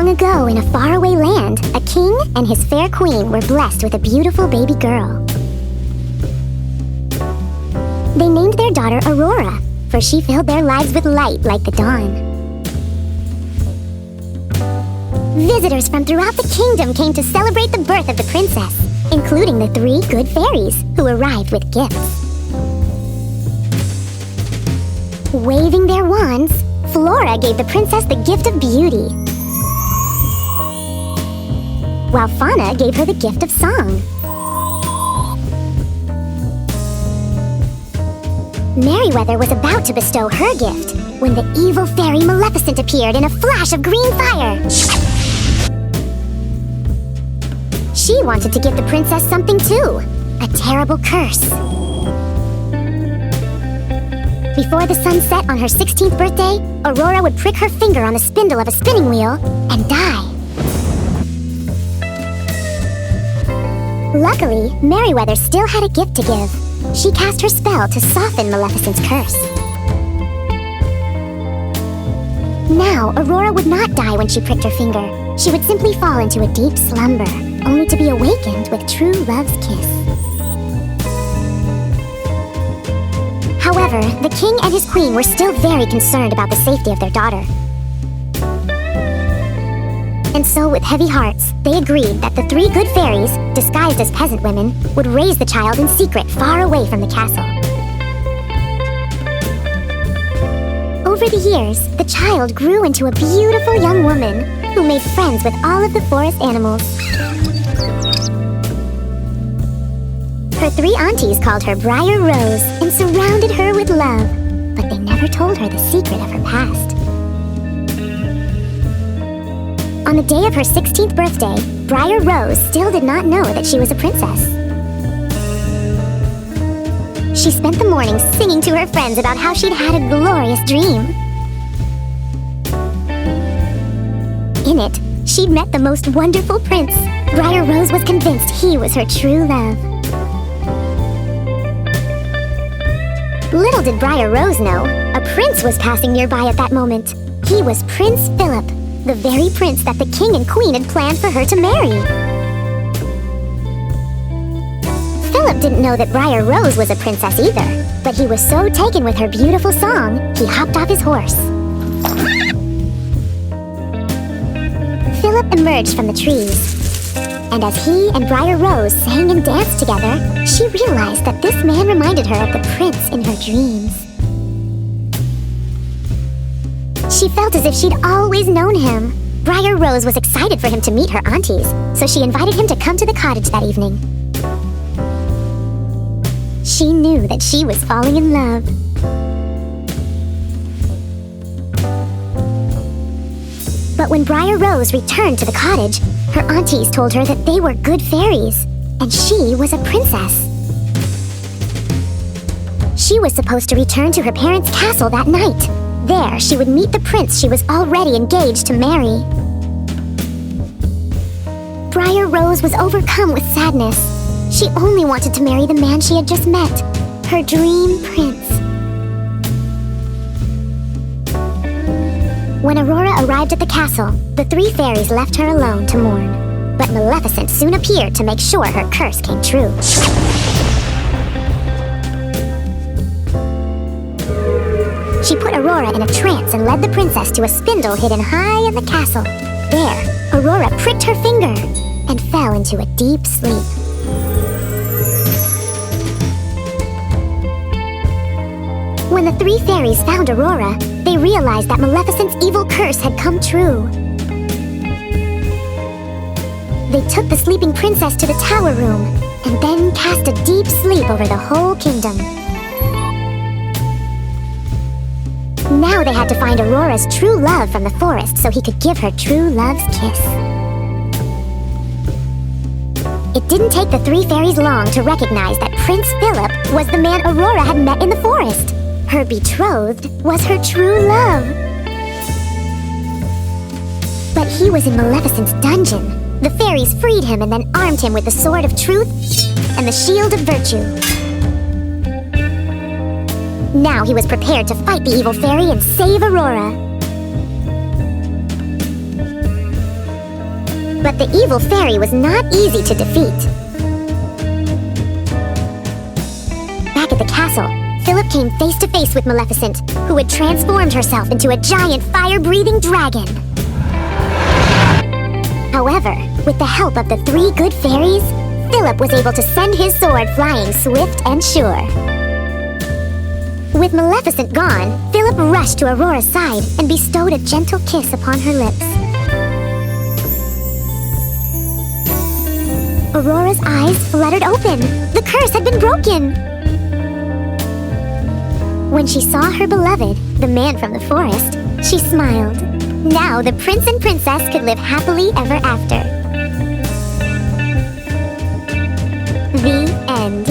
Long ago, in a faraway land, a king and his fair queen were blessed with a beautiful baby girl. They named their daughter Aurora, for she filled their lives with light like the dawn. Visitors from throughout the kingdom came to celebrate the birth of the princess, including the 3 good fairies who arrived with gifts. Waving their wands, Flora gave the princess the gift of beauty, while Fauna gave her the gift of song. Merryweather was about to bestow her gift when the evil fairy Maleficent appeared in a flash of green fire. She wanted to give the princess something too, a terrible curse. Before the sun set on her 16th birthday, Aurora would prick her finger on the spindle of a spinning wheel and die. Luckily, Merryweather still had a gift to give. She cast her spell to soften Maleficent's curse. Now, Aurora would not die when she pricked her finger. She would simply fall into a deep slumber, only to be awakened with true love's kiss. However, the king and his queen were still very concerned about the safety of their daughter. And so, with heavy hearts, they agreed that the 3 good fairies, disguised as peasant women, would raise the child in secret far away from the castle. Over the years, the child grew into a beautiful young woman who made friends with all of the forest animals. Her 3 aunties called her Briar Rose and surrounded her with love, but they never told her the secret of her past. On the day of her 16th birthday, Briar Rose still did not know that she was a princess. She spent the morning singing to her friends about how she'd had a glorious dream. In it, she'd met the most wonderful prince. Briar Rose was convinced he was her true love. Little did Briar Rose know, a prince was passing nearby at that moment. He was Prince Philip, the very prince that the king and queen had planned for her to marry. Philip didn't know that Briar Rose was a princess either, but he was so taken with her beautiful song, he hopped off his horse. Philip emerged from the trees, and as he and Briar Rose sang and danced together, she realized that this man reminded her of the prince in her dreams. She felt as if she'd always known him. Briar Rose was excited for him to meet her aunties, so she invited him to come to the cottage that evening. She knew that she was falling in love. But when Briar Rose returned to the cottage, her aunties told her that they were good fairies, and she was a princess. She was supposed to return to her parents' castle that night. There, she would meet the prince she was already engaged to marry. Briar Rose was overcome with sadness. She only wanted to marry the man she had just met, her dream prince. When Aurora arrived at the castle, the 3 fairies left her alone to mourn. But Maleficent soon appeared to make sure her curse came true. She put Aurora in a trance and led the princess to a spindle hidden high in the castle. There, Aurora pricked her finger and fell into a deep sleep. When the 3 fairies found Aurora, they realized that Maleficent's evil curse had come true. They took the sleeping princess to the tower room and then cast a deep sleep over the whole kingdom. Now they had to find Aurora's true love from the forest so he could give her true love's kiss. It didn't take the 3 fairies long to recognize that Prince Philip was the man Aurora had met in the forest. Her betrothed was her true love. But he was in Maleficent's dungeon. The fairies freed him and then armed him with the sword of truth and the shield of virtue. Now he was prepared to fight the evil fairy and save Aurora. But the evil fairy was not easy to defeat. Back at the castle, Philip came face to face with Maleficent, who had transformed herself into a giant fire-breathing dragon. However, with the help of the 3 good fairies, Philip was able to send his sword flying swift and sure. With Maleficent gone, Philip rushed to Aurora's side and bestowed a gentle kiss upon her lips. Aurora's eyes fluttered open. The curse had been broken. When she saw her beloved, the man from the forest, she smiled. Now the prince and princess could live happily ever after. The end.